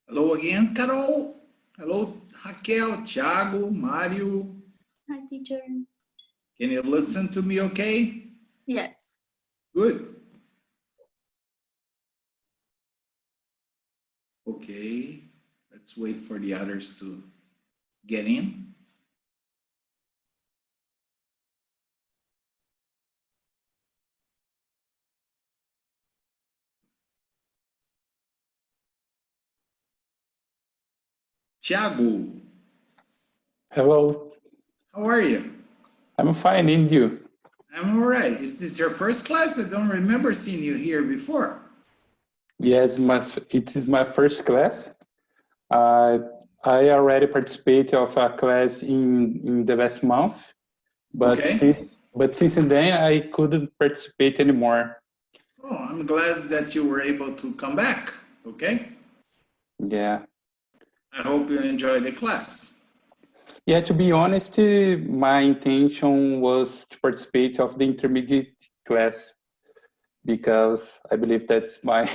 Hello again, Carol. Hello, Raquel, Thiago, Mario. Hi, teacher. Can you listen to me okay? Yes. Good. Okay, let's wait for the others to get in. Thiago, Hello, how are you? I'm fine, and you? I'm all right. Is this your first class? I don't remember seeing you here before. Yes, it is my first class. I already participated of a class in the last month, but Okay. since then I couldn't participate anymore. Oh, I'm glad that you were able to come back. Okay. Yeah, I hope you enjoy the class. yeah. To be honest, my intention was to participate of the intermediate class because I believe that's my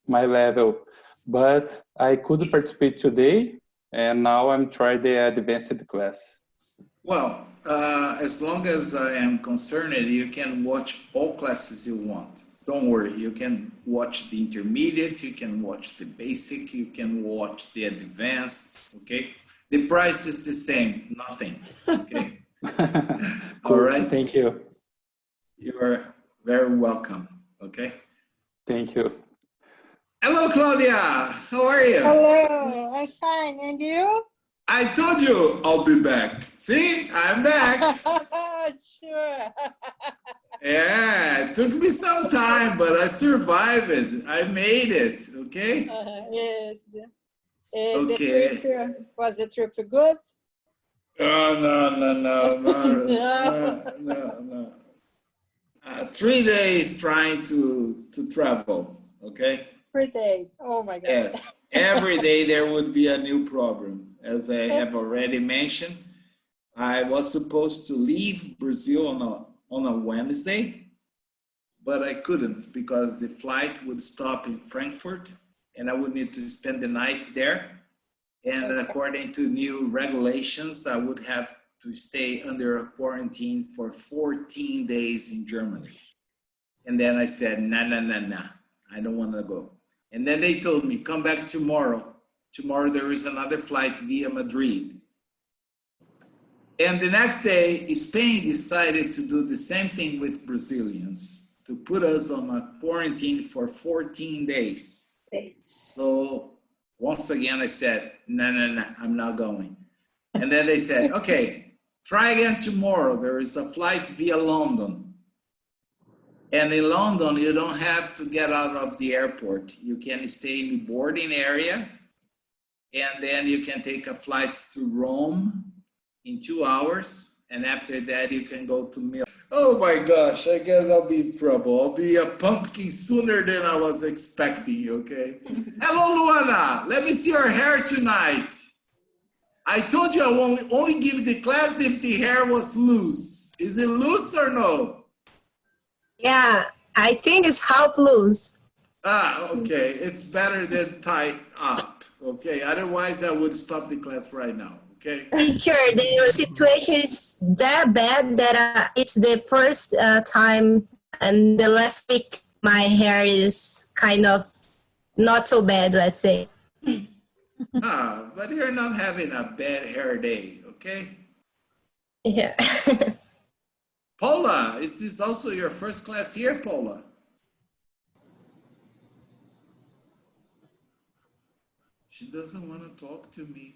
my level. But I could participate today, and now I'm trying the advanced class. Well, as long as I am concerned, you can watch all classes you want. Don't worry, you can watch the intermediate, you can watch the basic, you can watch the advanced, okay? The price is the same, nothing, okay? Cool. All right? Thank you. You are very welcome, okay? Thank you. Hello, Claudia, how are you? Hello, I'm fine, and you? I told you I'll be back. See, I'm back. Sure. Yeah, it took me some time, but I survived it. I made it, okay? Yes. Okay. The trip, was the trip good? Oh, no. 3 days trying to travel, okay? 3 days. Oh my God. Yes, every day there would be a new problem. As I have already mentioned, I was supposed to leave Brazil on a Wednesday, but I couldn't because the flight would stop in Frankfurt and I would need to spend the night there. And according to new regulations, I would have to stay under a quarantine for 14 days in Germany. And then I said, nah, I don't want to go. And then they told me, come back tomorrow. Tomorrow there is another flight via Madrid. And the next day, Spain decided to do the same thing with Brazilians, to put us on a quarantine for 14 days. So once again, I said, no, I'm not going. And then they said, okay, try again tomorrow. There is a flight via London. And in London, you don't have to get out of the airport. You can stay in the boarding area, and then you can take a flight to Rome in 2 hours. And after that, you can go to Milan. Oh my gosh, I guess I'll be in trouble. I'll be a pumpkin sooner than I was expecting, okay? Hello, Luana. Let me see your hair tonight. I told you I will only give the class if the hair was loose. Is it loose or no? Yeah, I think it's half loose. Ah, okay. It's better than tied up, okay? Otherwise, I would stop the class right now, okay? Teacher, the situation is that bad that it's the first time and the last week my hair is kind of not so bad, let's say. Ah, but you're not having a bad hair day, okay? Yeah. Paula, is this also your first class here, Paula? She doesn't want to talk to me.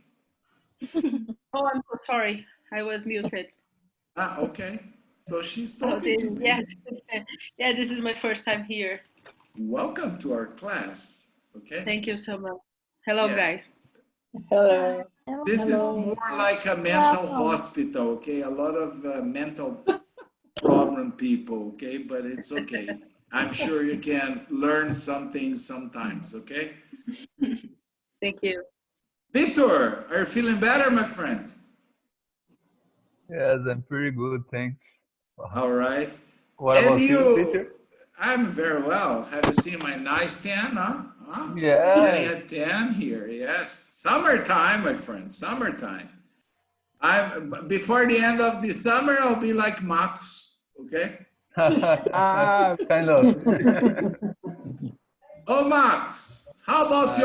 Oh, I'm so sorry. I was muted. Ah, okay. So she's talking to me. Yes. Yeah, this is my first time here. Welcome to our class, okay? Thank you so much. Hello, Yeah. guys. Hello. This Hello. is more like a mental hospital, okay? A lot of mental problem people, okay? But it's okay. I'm sure you can learn something sometimes, okay? Thank you. Victor, are you feeling better, my friend? Yes, I'm pretty good, thanks. All right. What And about you, teacher? I'm very well. Have you seen my nice tan, huh? Getting Yeah. a tan here, yes. Summertime, my friend, summertime. Before the end of the summer, I'll be like Marcos, okay? Kind of. Oh, Marcos, how about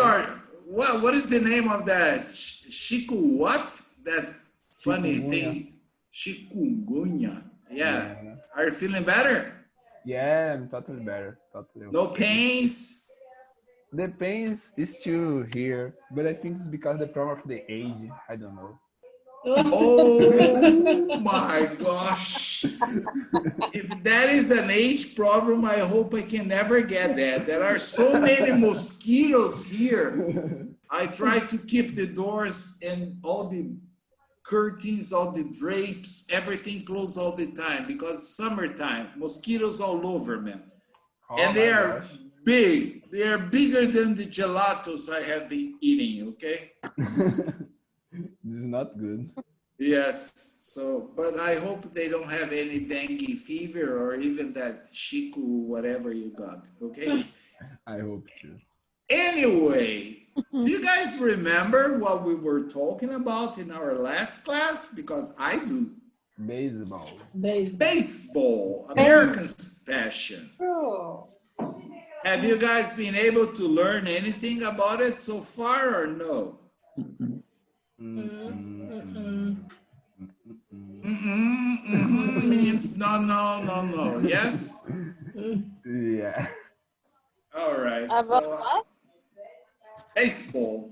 what is the name of that? Chico what? That funny Chikungunya. thing, chikungunya. Yeah. Yeah. Are you feeling better? Yeah, I'm totally better. Totally No okay. pains? The pain is still here, but I think it's because the problem of the age. I don't know. Oh my gosh. If that is an age problem, I hope I can never get that. There are so many mosquitoes here. I try to keep the doors and all the curtains, all the drapes, everything closed all the time because summertime, mosquitoes all over, man. Oh And my they are gosh. big. They are bigger than the gelatos I have been eating, okay? This is not good. Yes, so, but I hope they don't have any dengue fever or even that chiku, whatever you got, okay? I hope too. Anyway, do you guys remember what we were talking about in our last class? Because I do. Baseball. Baseball, American's passion. Oh, Have you guys been able to learn anything about it so far or no? Means no. Yes? Yeah. All right, about so what? baseball.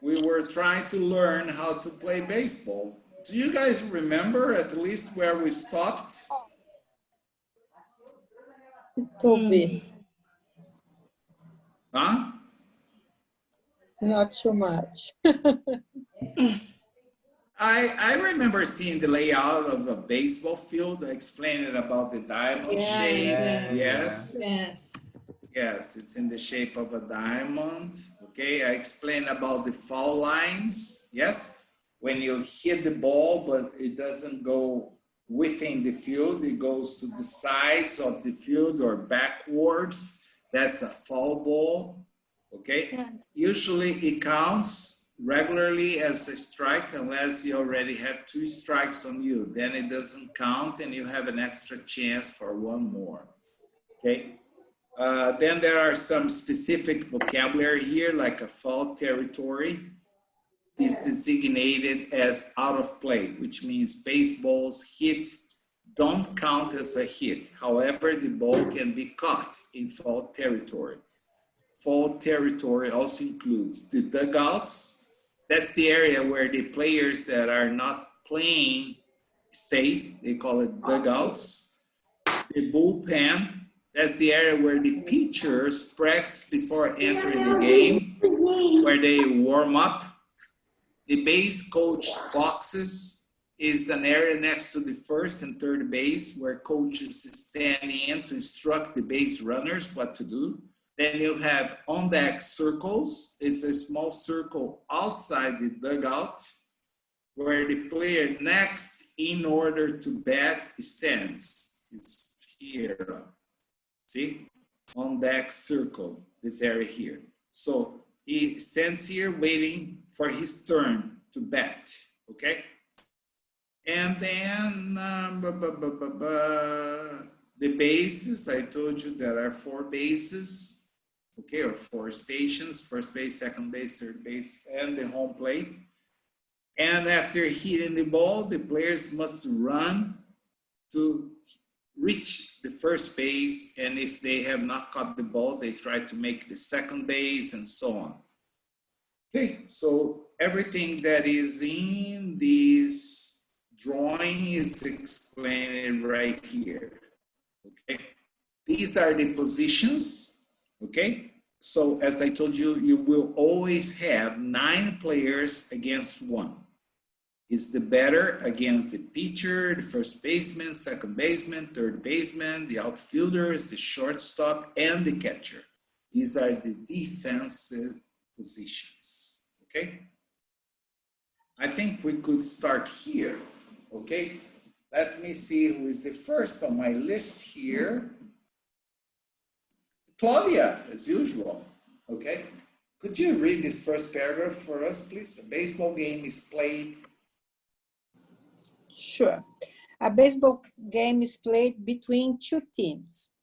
We were trying to learn how to play baseball. Do you guys remember at least where we stopped? Little bit, Huh? not too much. I remember seeing the layout of a baseball field, explaining about the diamond shape. Yes. Yes, it's in the shape of a diamond. Okay, I explained about the foul lines. Yes, when you hit the ball, but it doesn't go within the field, it goes to the sides of the field or backwards. That's a foul ball. Okay, Yes. usually it counts regularly as a strike unless you already have 2 strikes on you. Then it doesn't count and you have an extra chance for one more. Okay. Then there are some specific vocabulary here, like a foul territory is designated as out of play, which means baseballs hit don't count as a hit. However, the ball can be caught in foul territory. Foul territory also includes the dugouts. That's the area where the players that are not playing stay. They call it dugouts. The bullpen. That's the area where the pitchers practice before entering the game, where they warm up. The base coach boxes is an area next to the first and third base where coaches stand in to instruct the base runners what to do. Then you have on deck circles. It's a small circle outside the dugout where the player next in order to bat stands. It's here. See, on deck circle, this area here. So he stands here waiting for his turn to bat, okay? And then the bases, I told you there are 4 bases, okay, or 4 stations, first base, second base, third base, and the home plate. And after hitting the ball, the players must run to reach the first base, and if they have not caught the ball, they try to make the second base and so on. Okay, so everything that is in this drawing is explained right here. Okay, these are the positions. Okay, so as I told you, you will always have 9 players against 1. Is the batter against the pitcher, the first baseman, second baseman, third baseman, the outfielders, the shortstop, and the catcher. These are the defensive positions, okay? I think we could start here, okay? Let me see who is the first on my list here. Claudia, as usual. Okay. Could you read this first paragraph for us, please? A baseball game is played. Sure. A baseball game is played between two teams,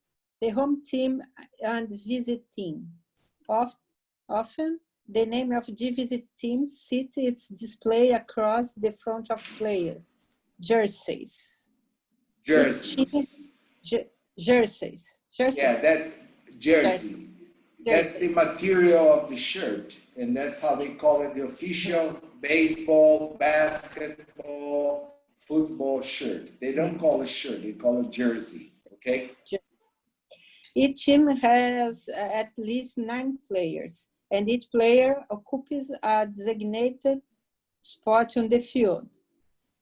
the home team and visit team. Often, the name of the visit team sits its display across the front of players' jerseys. Jerseys. Jerseys. Yeah, that's jersey. That's the material of the shirt, and that's how they call it the official baseball, basketball, football shirt. They don't call it shirt, they call it jersey, okay? Each team has at least 9 players, and each player occupies a designated spot on the field.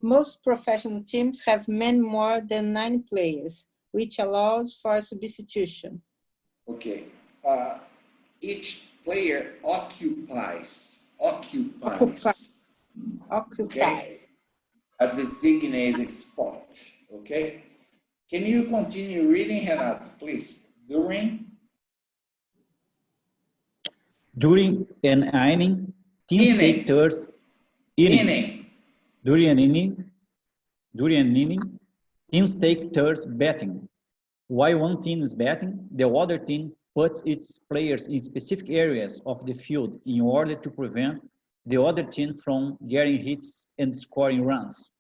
Most professional teams have many more than 9 players, which allows for substitution. Okay. Each player occupies okay, a designated spot, okay? Can you continue reading, Renato, please? During an inning, teams take turns. During an inning, teams take turns batting. While one team is batting, the other team puts its players in specific areas of the field in order to prevent the other team from getting hits and scoring runs.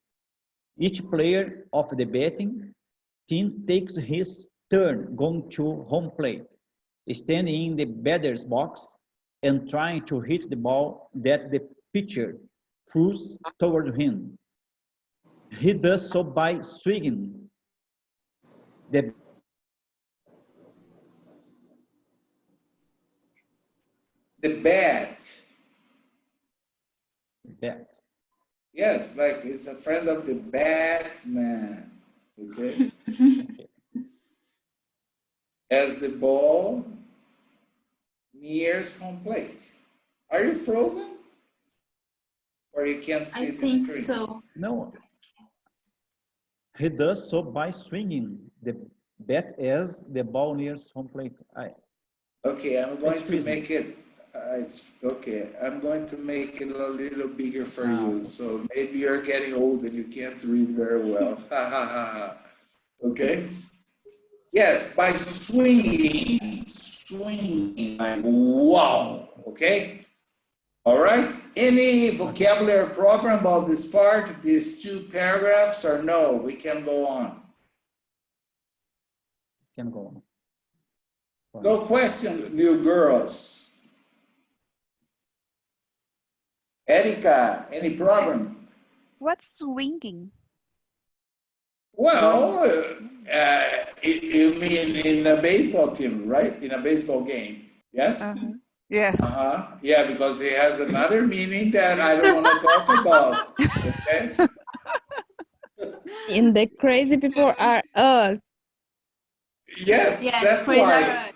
Each player of the batting team takes his turn going to home plate, standing in the batter's box and trying to hit the ball that the pitcher throws toward him. He does so by swinging the bat. Yes, like it's a friend of the Batman, okay? As the ball nears home plate. Are you frozen? Or you can't see the screen? I think so. No. He does so by swinging the bat as the ball nears home plate. Okay, I'm going to make it. It's okay. I'm going to make it a little bigger for you. So maybe you're getting old and you can't read very well. Okay. Yes, by swinging, like wow. Okay. All right. Any vocabulary problem about this part, these 2 paragraphs, or no? We can go on. Can go on. No question, new girls. Erika, any problem? What's swinging? Well, you mean in a baseball team, right? In a baseball game, yes? Yeah. Yeah, because it has another meaning that I don't want to talk about. Okay? And the crazy people are us. Yes, that's why.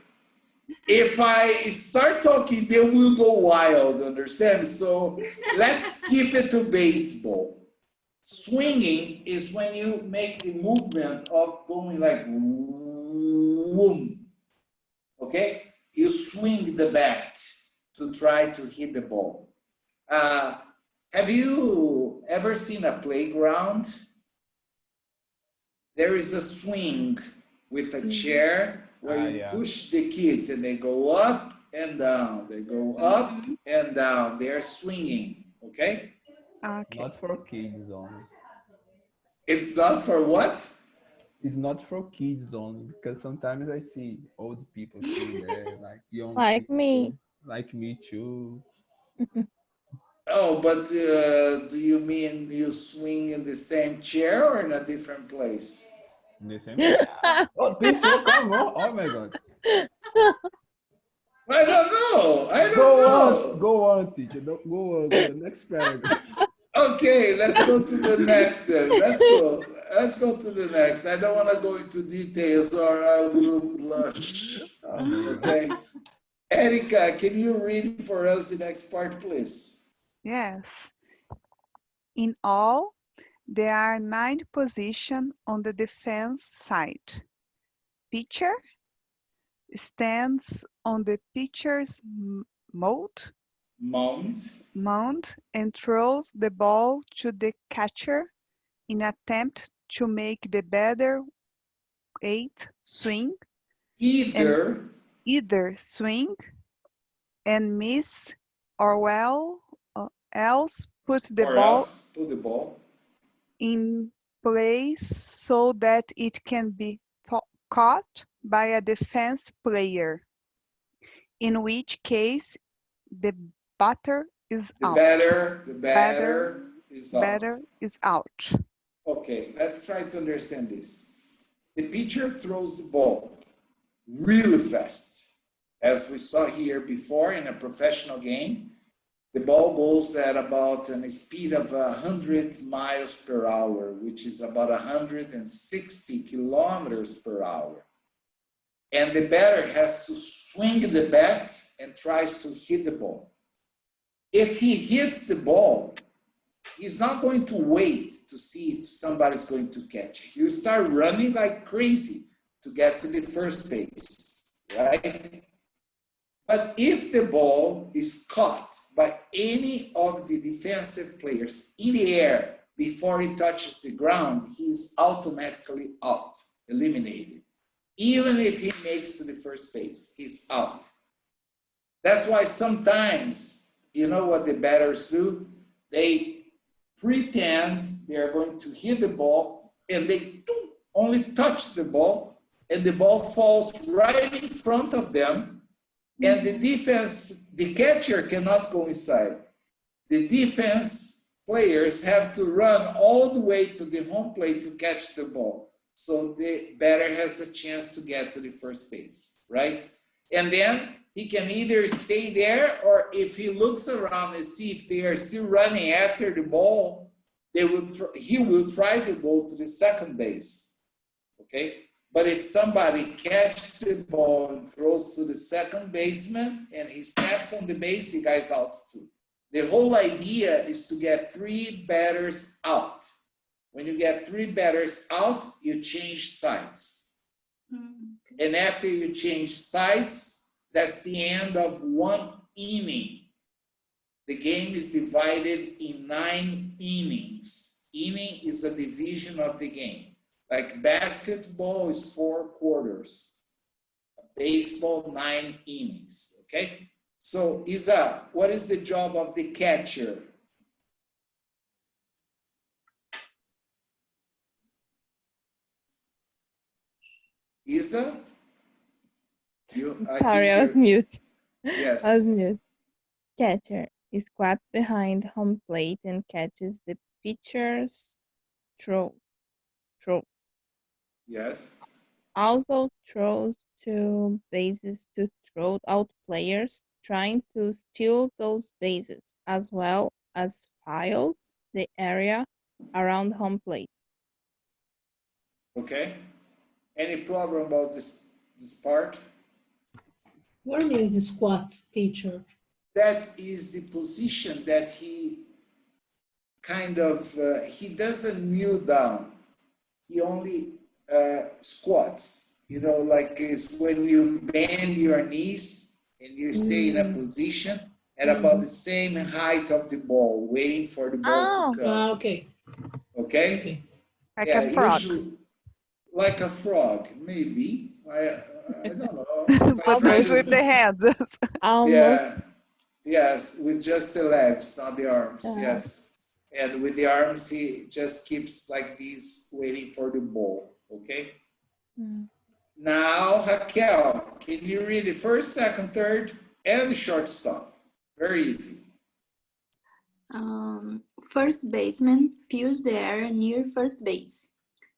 If I start talking, they will go wild, understand? So let's keep it to baseball. Swinging is when you make the movement of going like boom. Okay? You swing the bat to try to hit the ball. Have you ever seen a playground? There is a swing with a chair where you push the kids and they go up and down. They go up and down. They are swinging, okay? Not for kids only. It's not for what? It's not for kids only, because sometimes I see old people sitting there, like young Like people, me. like me too. Oh, but do you mean you swing in the same chair or in a different place? In the same way. Oh, teacher, come on! Oh my God! I don't know. I don't know. Go on, teacher. Go on. Go to the next paragraph. Okay, let's go to the next then. Let's go. Let's go to the next. I don't want to go into details or I will blush. Okay. Erika, can you read for us the next part, please? Yes. In all, There are 9 positions on the defense side. Pitcher stands on the pitcher's mound and throws the ball to the catcher in attempt to make the batter swing. Either Swing and miss or else put the ball in place so that it can be caught by a defense player, in which case the batter is out. The batter is out. Okay, let's try to understand this. The pitcher throws the ball really fast. As we saw here before in a professional game, the ball goes at about a speed of 100 miles per hour, which is about 160 kilometers per hour. And the batter has to swing the bat and tries to hit the ball. If he hits the ball, he's not going to wait to see if somebody's going to catch it. He'll start running like crazy to get to the first base, right? But if the ball is caught by any of the defensive players in the air before it touches the ground, he's automatically out, eliminated. Even if he makes to the first base, he's out. That's why sometimes, you know what the batters do? They pretend they're going to hit the ball and they only touch the ball and the ball falls right in front of them and the catcher cannot go inside. The defense players have to run all the way to the home plate to catch the ball. So the batter has a chance to get to the first base, right? And then he can either stay there, or if he looks around and see if they are still running after the ball, he will try to go to the second base, okay? But if somebody catches the ball and throws to the second baseman and he snaps on the base, the guy's out too. The whole idea is to get 3 batters out. When you get 3 batters out, you change sides. And after you change sides, that's the end of 1 inning. The game is divided in 9 innings. Inning is a division of the game. Like basketball is 4 quarters. Baseball, 9 innings, okay? So, Isa, what is the job of the catcher? Isa? Sorry, I was mute. Yes. I was mute. Catcher squats behind home plate and catches the pitcher's throw. Yes. Also throws to bases to throw out players trying to steal those bases, as well as files the area around home plate. Okay. Any problem about this part? What means squats, teacher? That is the position that he kind of, he doesn't kneel down. He only squats. You know, like it's when you bend your knees and you stay in a position at about the same height of the ball, waiting for the ball to come. Okay. Okay? Like a frog. Usually, like a frog, maybe. I don't know. But maybe with the hands. Almost. Yeah. Yes, with just the legs, not the arms. Yes. And with the arms, he just keeps like this, waiting for the ball. Okay? Now, Raquel, can you read the first, second, third, and the shortstop? Very easy. First baseman fills the area near first base.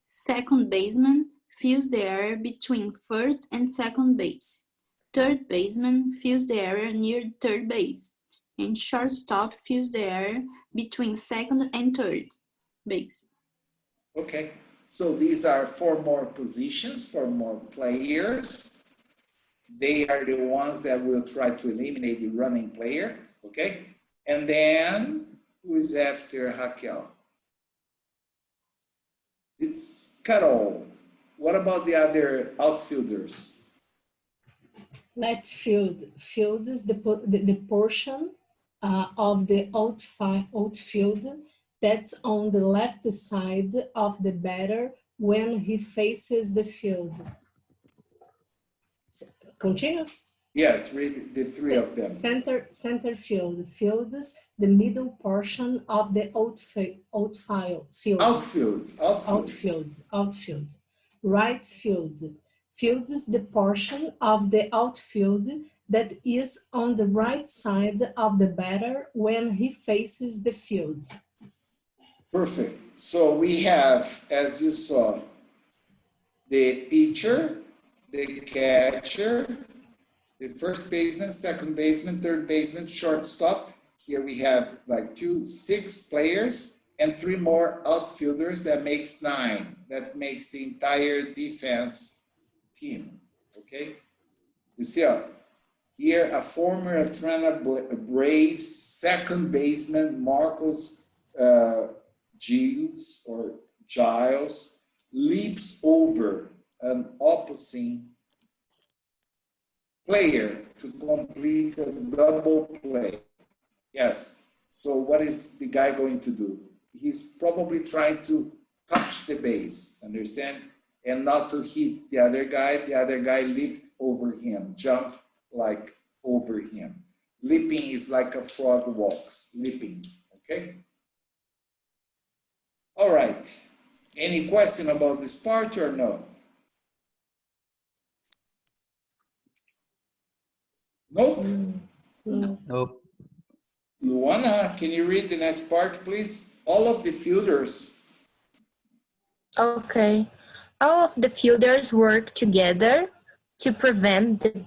Second baseman fills the area between first and second base. Third baseman fills the area near third base. And shortstop fills the area between second and third base. Okay, so these are 4 more positions, 4 more players. They are the ones that will try to eliminate the running player, okay? And then, who is after Raquel? Carol, what about the other outfielders? Left field is the portion of the outfield that's on the left side of the batter when he faces the field. Continuous? Yes, read the three of them. Center field. Fields the middle portion of the outfield. Outfield. Right field. Fields the portion of the outfield that is on the right side of the batter when he faces the field. Perfect. So we have, as you saw, the pitcher, the catcher, the first baseman, second baseman, third baseman, shortstop. Here we have like 6 players and 3 more outfielders. That makes 9. That makes the entire defense team. Okay. You see here a former Atlanta Braves second baseman, Marcos Giles, leaps over an opposing player to complete a double play. Yes. So what is the guy going to do? He's probably trying to touch the base, understand? And not to hit the other guy. The other guy leaped over him, jumped like over him. Leaping is like a frog walks, leaping, okay? All right. Any question about this part or no? Nope. Nope. Luana, can you read the next part, please? All of the fielders. Okay. All of the fielders work together to prevent the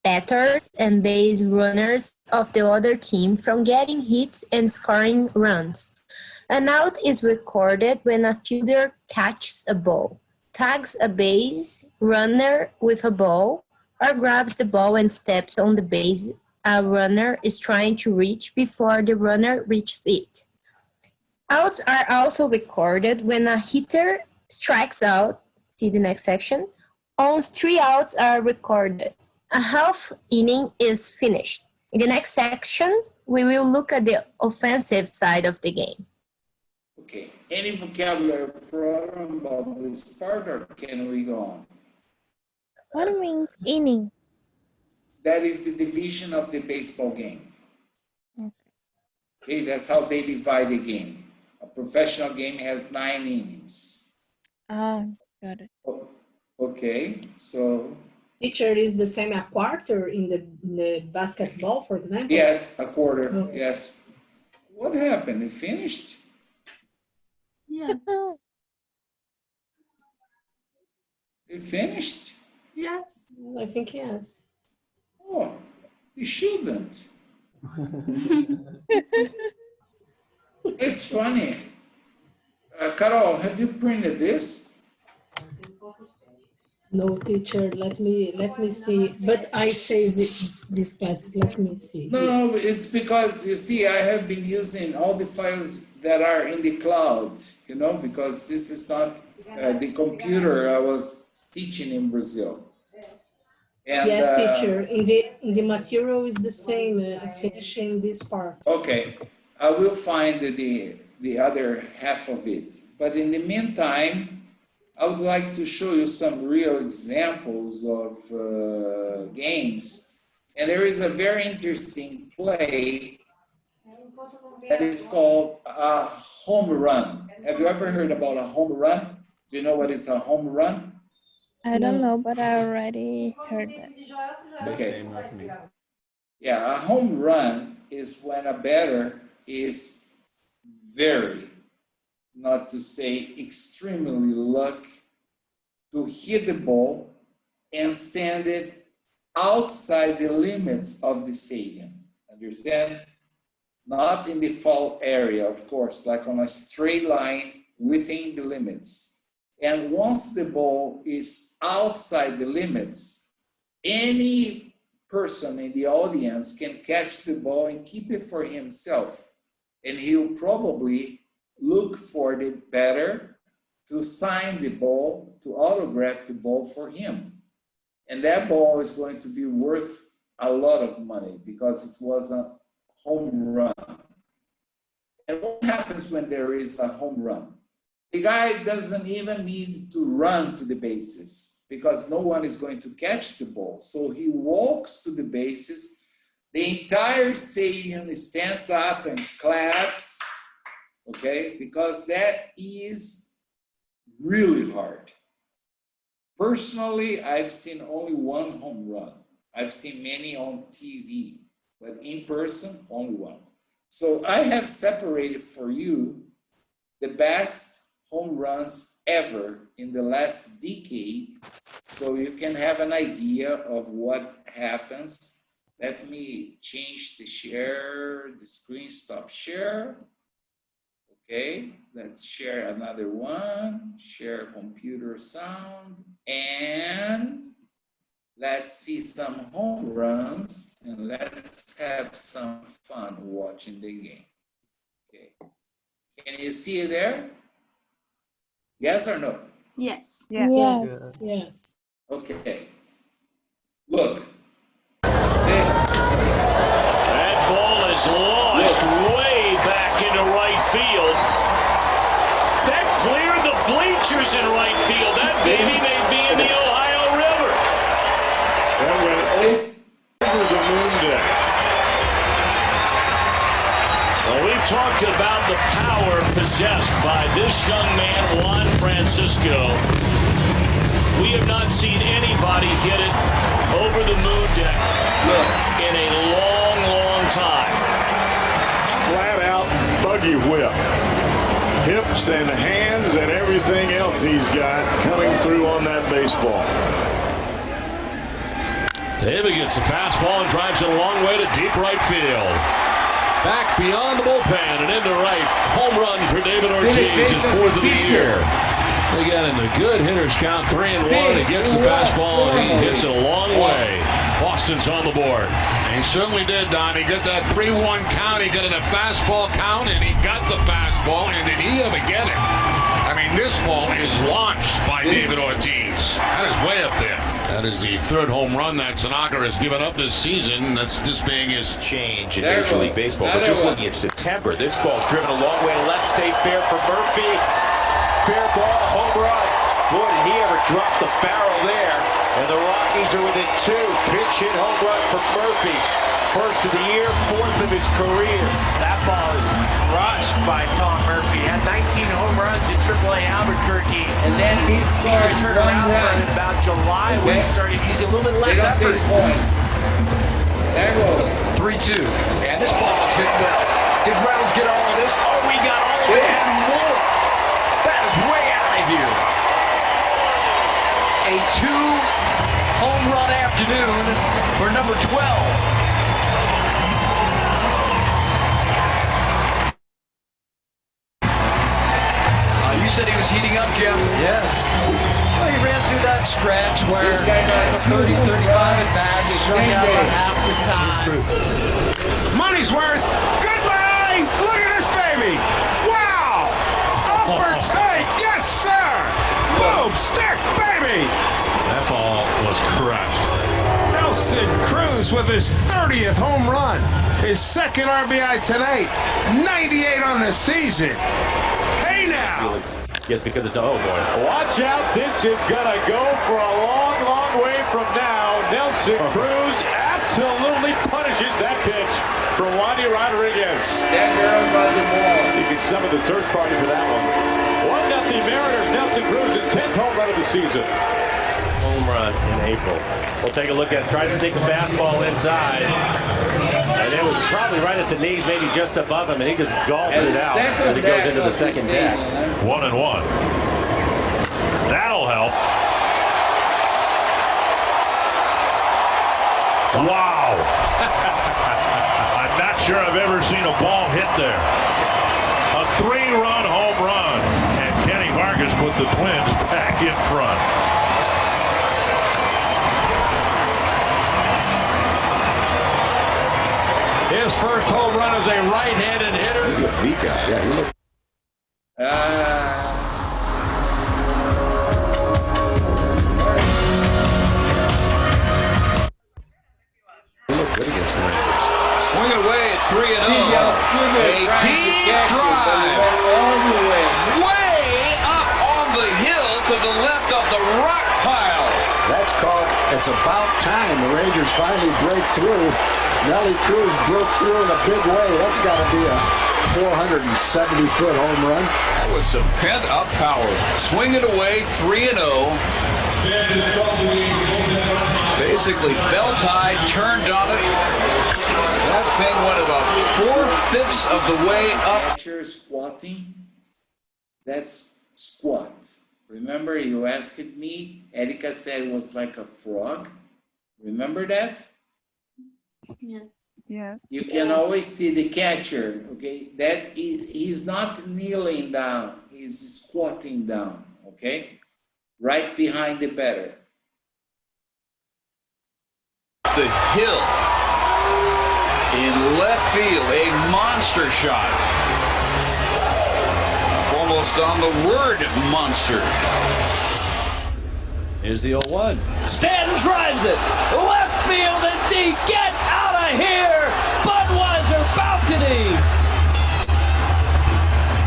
batters and base runners of the other team from getting hits and scoring runs. An out is recorded when a fielder catches a ball, tags a base runner with a ball, or grabs the ball and steps on the base a runner is trying to reach before the runner reaches it. Outs are also recorded when a hitter strikes out, see the next section, owns 3 outs are recorded. A half inning is finished. In the next section, we will look at the offensive side of the game. Okay, any vocabulary problem about this part or can we go on? What means inning? That is the division of the baseball game. Okay, that's how they divide the game. A professional game has 9 innings. Ah, got it. Okay, so. Teacher, is the same a quarter in the basketball, for example? Yes, a quarter, yes. What happened? It finished? Yes. It finished? Yes. I think yes. Oh, it shouldn't. It's funny. Carol, have you printed this? No, teacher, let me see. But I saved this class. Let me see. No, it's because, you see, I have been using all the files that are in the cloud, you know, because this is not the computer I was teaching in Brazil. And, yes, teacher. In the material is the same. Finishing this part. Okay, I will find the other half of it. But in the meantime, I would like to show you some real examples of games. And there is a very interesting play that is called a home run. Have you ever heard about a home run? Do you know what is a home run? I don't know, but I already heard that. Okay. Yeah, a home run is when a batter is very, not to say extremely lucky to hit the ball and send it outside the limits of the stadium. Understand? Not in the foul area, of course, like on a straight line within the limits. And once the ball is outside the limits, any person in the audience can catch the ball and keep it for himself. And he'll probably look for the batter to sign the ball, to autograph the ball for him. And that ball is going to be worth a lot of money because it was a home run. And what happens when there is a home run? The guy doesn't even need to run to the bases because no one is going to catch the ball. So he walks to the bases. The entire stadium stands up and claps, okay? Because that is really hard. Personally, I've seen only one home run. I've seen many on TV, but in person, only one. So I have separated for you the best home runs ever in the last decade, so you can have an idea of what happens. Let me change the share, the screen stop share. Okay, let's share another one, share computer sound, and let's see some home runs, and let's have some fun watching the game. Okay, can you see it there? Yes or no? Yes. Yeah. Yes, yes. Okay, look. That ball is launched way back into right field. That cleared the bleachers in right field. That baby may be in the Ohio River. That went over the moon deck. Well, we've talked about the power possessed by this young man, Juan Francisco. We have not seen anybody hit it over the moon deck in a long, long time. Flat out buggy whip. Hips and hands and everything else he's got coming through on that baseball. David gets a fastball and drives it a long way to deep right field. Back beyond the bullpen and into right. Home run for David Ortiz, his fourth of the year. Again, in the good hitters count 3-1. He gets the fastball and he hits it a long way. Boston's on the board. He certainly did, Don. He got that 3-1 count. He got in a fastball count, and he got the fastball. And did he ever get it? I mean, this ball is launched by David Ortiz. That is way up there. That is the third home run that Tanaka has given up this season. That's this being his change in Major League Baseball. But just looking at September, this ball's driven a long way to left. Stay fair for Murphy. Fair ball, home run. Boy, did he ever drop the barrel there. And the Rockies are within two. Pitch hit home run for Murphy. First of the year, fourth of his career. That ball is crushed by Tom Murphy. Had 19 home runs in AAA Albuquerque. And then he season started turned around one in about July when he started using a little bit less effort. There goes. 3-2. And this ball is hit well. Did Reynolds get all of this? Oh, we got all of it and more. That is way out of here. A 2-home run afternoon for number 12. You said he was heating up, Jeff. Yes. Well, he ran through that stretch where 30, 35 at bats, struck out about half the time. money's worth. Goodbye. Look at this baby. Wow. Upper tank. Yes, sir. Boom. Stick, baby. That ball was crushed. Nelson Cruz with his 30th home run. His second RBI tonight. 98 on the season. Hey now. Yes, because it's, oh boy. Watch out, this is gonna go for a long, long way from now. Nelson Cruz absolutely punishes that pitch from Wandy Rodriguez. That girl got the ball. You can summon the search party for that one. 1-0 Mariners. Nelson Cruz's 10th home run of the season. Home run in April. We'll take a look at it. Tried to stick a fastball inside. And it was probably right at the knees, maybe just above him, and he just gulps it out as it goes into the second deck. 1-1. That'll help. Wow. I'm not sure I've ever seen a ball hit there. A 3-run home run. And Kenny Vargas put the Twins back in front. His first home run as a right-handed hitter. Yeah, he looked. it's about time the Rangers finally break through. Nelly Cruz broke through in a big way. That's got to be a 470-foot home run. That was some pent-up power. Swing it away, 3-0. Basically belt-tied, turned on it. That thing went about 4/5 of the way up. Catcher squatting, that's squat. Remember you asked me, Erika said it was like a frog. Remember that? Yes. Yes. You can always see the catcher, okay? That is, he's not kneeling down, he's squatting down, okay? Right behind the batter. The hill in left field, a monster shot. Almost on the word monster. Here's the 0-1. Stanton drives it. Left field and deep. Get out of here. Budweiser balcony.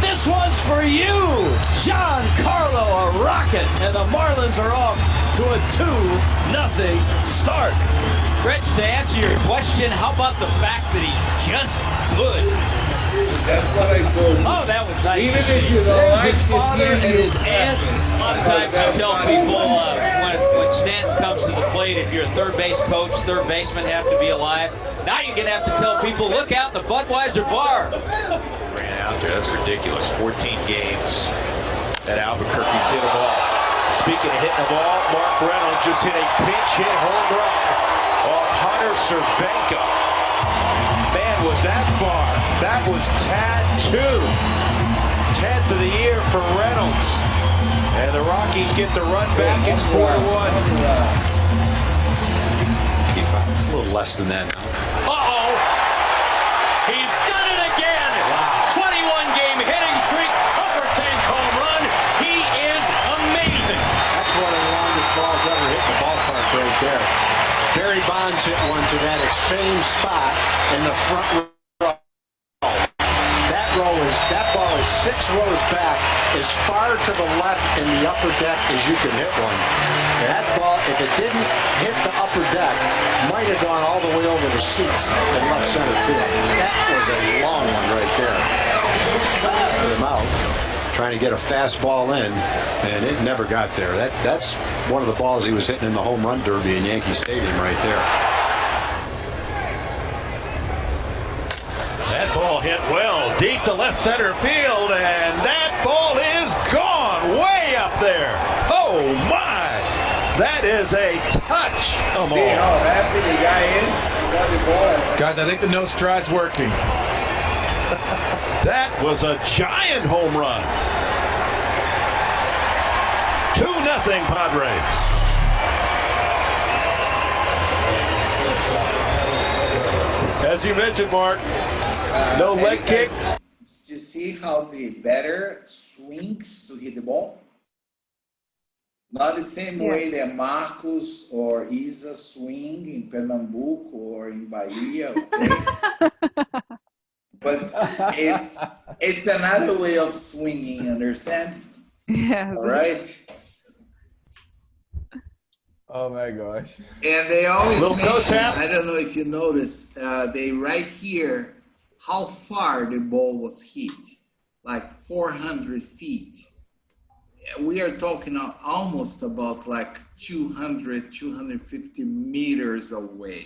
This one's for you. Giancarlo, a rocket. And the Marlins are off to a 2-0 start. Rich, to answer your question, how about the fact that he's just good? That's what I told you. Oh, that was nice. Even to see. if you don't There's like his the father team, and his you- aunt. A lot of times I tell people when Stanton comes to the plate, if you're a third base coach, third basemen have to be alive. Now you're going to have to tell people, look out, the Budweiser bar. Ran out there. That's ridiculous. 14 games that Albuquerque's hit a ball. Speaking of hitting a ball, Mark Reynolds just hit a pinch hit home run off Hunter Cervenka. Man, was that far. That was tattoo. 10th of the year for Reynolds. And the Rockies get the run back. It's 4-1. It's a little less than that now. Uh-oh. He's done it again. Wow. 21-game hitting streak, upper tank home run. He is amazing. That's one of the longest balls ever hit in the ballpark right there. Barry Bonds hit one to that same spot in the front row. That ball is 6 rows back, as far to the left in the upper deck as you can hit one. That ball, if it didn't hit the upper deck, might have gone all the way over the seats in left center field. That was a long one right there. Put him out, trying to get a fastball in, and it never got there. That's one of the balls he was hitting in the home run derby in Yankee Stadium right there. That ball hit well deep to left center field, and that ball is gone way up there. Oh my! That is a touch. Come See on. how happy the guy is? He got the ball. Guys, I think the no stride's working. That was a giant home run. 2-0 Padres. As you mentioned, Mark, no leg kick. Did you see how the batter swings to hit the ball? Not the same way that Marcos or Isa swing in Pernambuco or in Bahia, okay? But it's another way of swinging, understand? Yes. All right? Oh my gosh. And they always Little toe mention, tap. I don't know if you noticed, they write here how far the ball was hit, like 400 feet. We are talking almost about like 200, 250 meters away.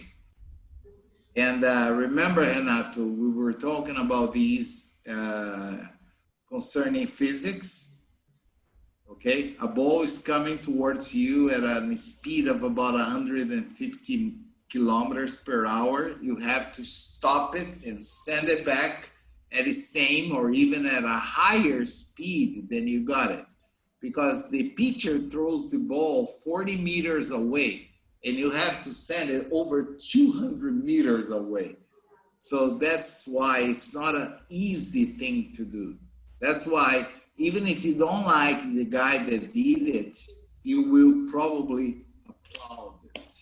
And remember, Renato, we were talking about these concerning physics. Okay, a ball is coming towards you at a speed of about 150 kilometers per hour. You have to stop it and send it back at the same or even at a higher speed than you got it. Because the pitcher throws the ball 40 meters away and you have to send it over 200 meters away. So that's why it's not an easy thing to do. That's why even if you don't like the guy that did it, you will probably applaud it,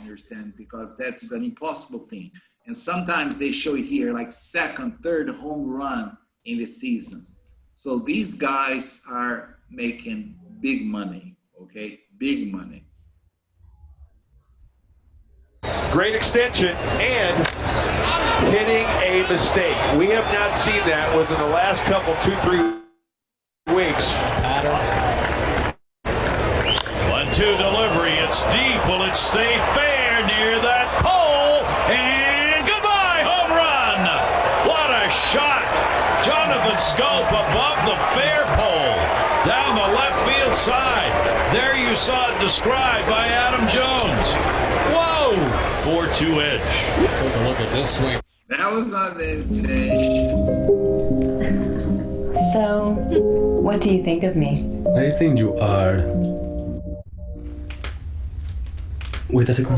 understand? Because that's an impossible thing. And sometimes they show it here, like second, third home run in the season. So these guys are making big money, okay? Big money. Great extension and hitting a mistake. We have not seen that within the last couple, 2-3 weeks. 1-2 delivery. It's deep. Will it stay fair near that pole? And goodbye, home run. What a shot. Jonathan Scope above the fair pole down the left field side. There you saw it described by Adam Jones. Whoa! 4-2 edge. Take a look at this swing. That was not the So, what do you think of me? I think you are. Wait a second.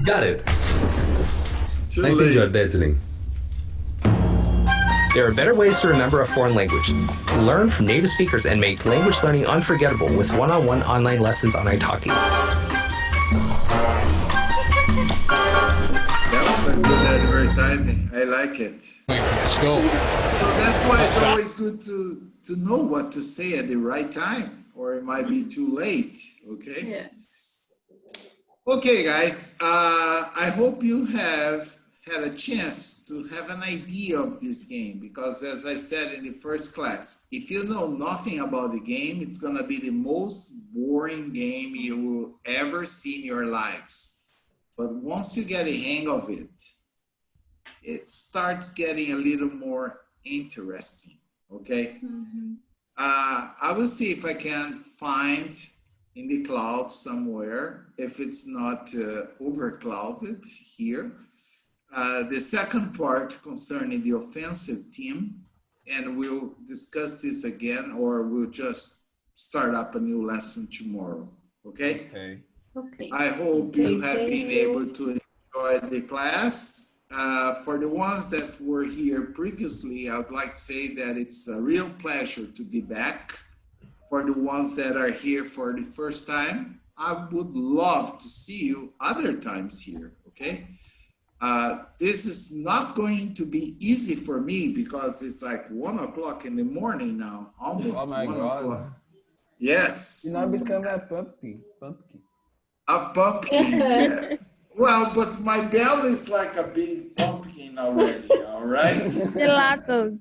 Got it. I think you are dazzling. There are better ways to remember a foreign language. Learn from native speakers and make language learning unforgettable with one-on-one online lessons on italki. That was a good advertising. I like it. Let's go. So that's why it's always good to know what to say at the right time, or it might be too late. Okay. Yes. Okay, guys. I hope you have had a chance to have an idea of this game, because as I said in the first class, if you know nothing about the game, it's going to be the most boring game you will ever see in your lives. But once you get a hang of it, it starts getting a little more interesting, okay? Mm-hmm. I will see if I can find in the cloud somewhere, if it's not overclouded here, the second part concerning the offensive team, and we'll discuss this again, or we'll just start up a new lesson tomorrow, okay? Okay. Okay. I hope you have been able to enjoy the class. For the ones that were here previously, I would like to say that it's a real pleasure to be back. For the ones that are here for the first time, I would love to see you other times here, okay? This is not going to be easy for me because it's like 1 o'clock in the morning now, almost. Oh my 1 God. o'clock. Yes. You now become a pumpkin. A pumpkin. Yeah. Well, but my belly is like a big pumpkin already, all right? Gelatos.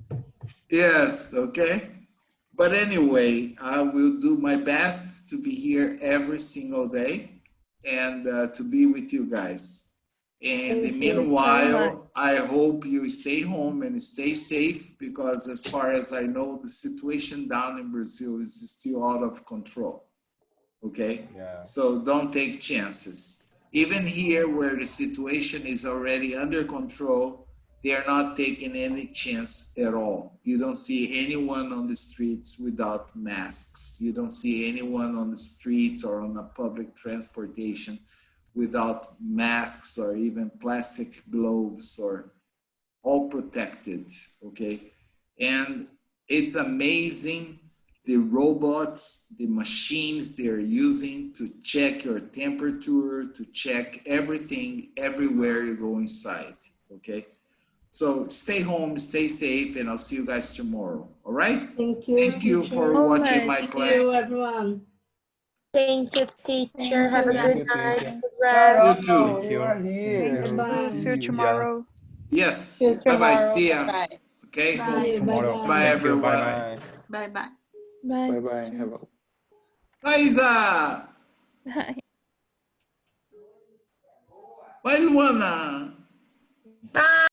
Yes, okay. But anyway, I will do my best to be here every single day and to be with you guys. And meanwhile, I hope you stay home and stay safe, because as far as I know, the situation down in Brazil is still out of control. Okay? Yeah. So don't take chances. Even here where the situation is already under control, they are not taking any chance at all. You don't see anyone on the streets without masks. You don't see anyone on the streets or on a public transportation without masks or even plastic gloves, or all protected, okay? And it's amazing the robots, the machines they're using to check your temperature, to check everything, everywhere you go inside, okay? So stay home, stay safe, and I'll see you guys tomorrow, all right? Thank you. Thank you for watching my class. Thank you, everyone. Thank you, teacher. Have a good night. You too. You are here. Bye. See you tomorrow. Yes. See you Bye-bye. tomorrow. See ya. Bye. Okay. Bye. Tomorrow. Bye, Thank you. everyone. Bye-bye. Bye-bye. Bye. Bye-bye. Have a Bye, Isa. Bye. Bye, Luana. Bye.